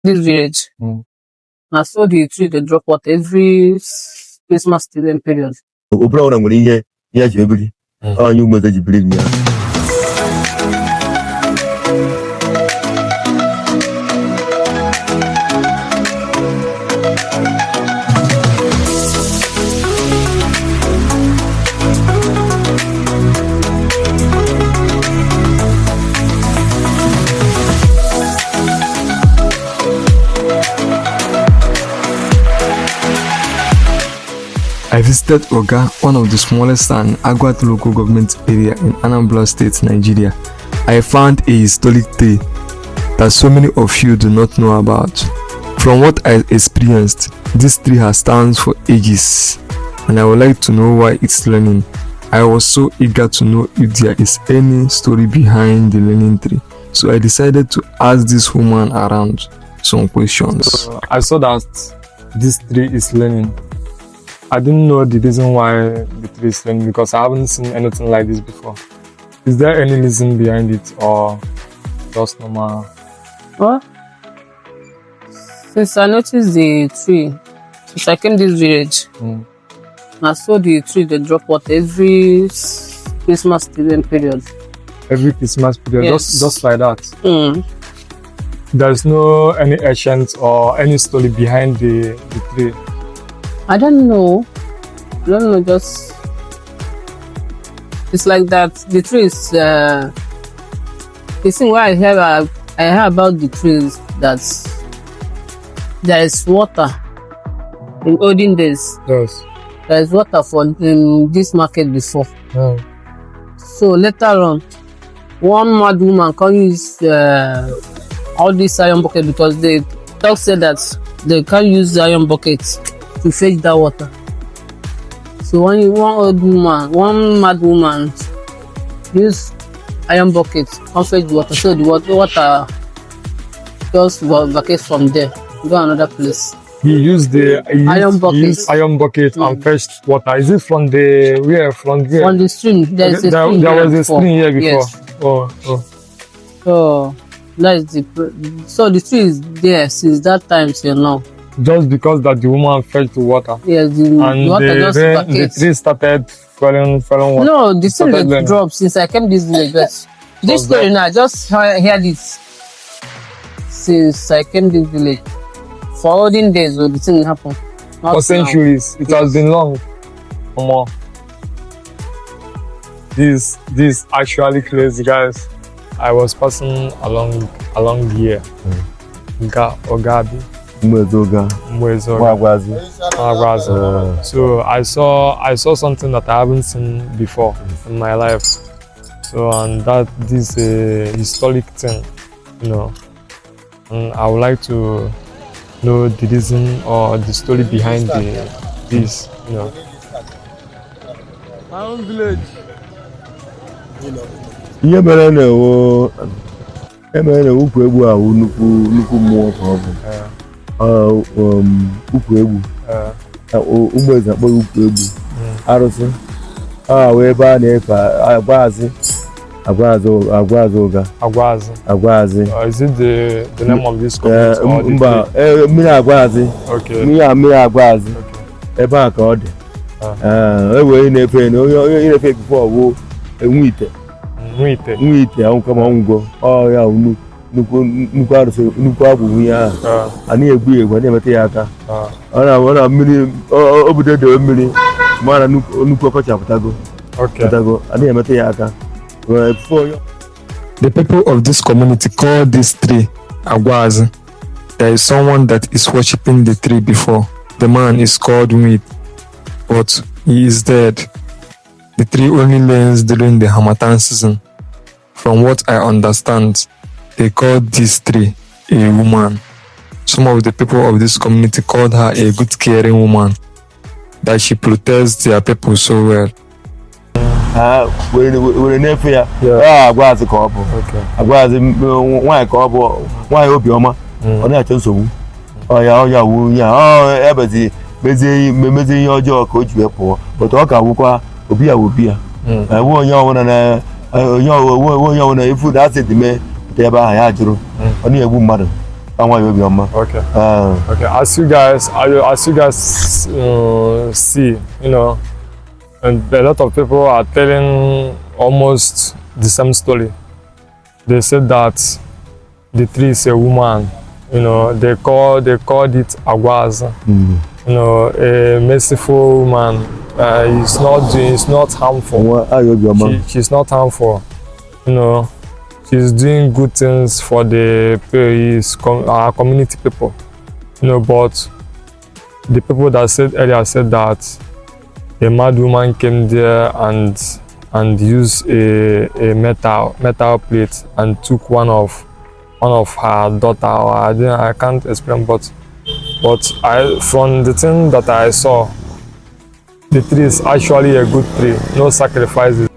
this village. I saw the tree they drop water every Christmas student period. Ubra nwere ihe ji ebiri. Onye umeze ji biri ya. I visited Oga, one of the smallest and Agwat local government area in Anambra State, Nigeria. I found a historic tree that so many of you do not know about. From what I experienced, this tree has stands for ages, and I would like to know why it's learning. I was so eager to know if there is any story behind the learning tree, so I decided to ask this woman around some questions. So I saw that this tree is learning. I didn't know the reason why the tree is learning because I haven't seen anything like this before. Is there any reason behind it or just normal? Well, since I noticed the tree, since I came this village, I saw the tree they drop water every Christmas student period. Every Christmas period, yes. just like that. There's no any ancient or any story behind the tree. I don't know, just it's like that. The trees, the thing where I hear about the trees that there is water in olden days. Yes. There is water for this market before. So later on, one mad woman can use all this iron bucket because they said that they can't use the iron bucket to fetch that water. So one mad woman use iron bucket and fetch water. So the water just vacate from there, go another place. He used iron bucket and fetched water. Is it from the where? From where? From the stream. There was a stream here before. Yes. Oh. So that's the tree is there since that time till now. Just because that the woman fetched the water. Yes, the water just vacated. The tree started falling water. No, the tree just dropped since I came this village. But this story now, I just heard this since I came this village. For olden days, the thing happened. For centuries, it has been long. More. This actually crazy, guys. I was passing along here. Ogabi. So I saw something that I haven't seen before in my life. So and that this a historic thing, you know. And I would like to know the reason or the story behind this, you know. My own village. Ihe mere na ukwu egbu ahụ nnukwu mmụọ ka ọ bụ. Ukwu egbu. Ụmụ eze akpọ ukwu egbu. Arụsị. Wee ebe a na-efe agwaazị ụga. Agwaazị. Is it the name of this community? Mba, mmiri agwaazị. Okay. Mmiri agwaazị. Ebe a ka ọ dị. Ewe na-efe na onye na-efe before bụ Nwite. Ahụ kama ọgwụgwọ. Ya nnukwu arụsị, nnukwu agbụ ihe ahụ. Anyị egbu a na-emeta ya aka. Ọ na mmiri, obodo edewe mmiri, ma na nnukwu ọkọchị apụtago. Anyị emeta ya aka. The people of this community call this tree Agwazi. There is someone that is worshipping the tree before. The man is called Nwit, but he is dead. The tree only learns during the Harmattan season. From what I understand, they called this tree a woman. Some of the people of this community called her a good caring woman, that she protects their people so well. Were na-efe ya agwaazị ka ọ bụ. Agwaazị nwaanyị ka ọ bụ, nwaanyị obiọma, ọ na-achọ nsogbu. Ya wu ya ebezi mezie ihe ọjọọ ka o ji wee pụọ. But ọ ka wụkwa obi ya. Onye ọbụla ifu na asị dị mee ebe ahụ ya jụrụ. Ọ na-egbu mmadụ. Okay. Okay. As you guys see, you know, and a lot of people are telling almost the same story. They said that the tree is a woman. You know, they called it Agwaz. You know, a merciful woman. It's not harmful. She's not harmful. You know, she's doing good things for our community people. You know, but the people that said earlier said that a mad woman came there and used a metal plate and took one of her daughter. I can't explain, but from the thing that I saw, the tree is actually a good tree. No sacrifices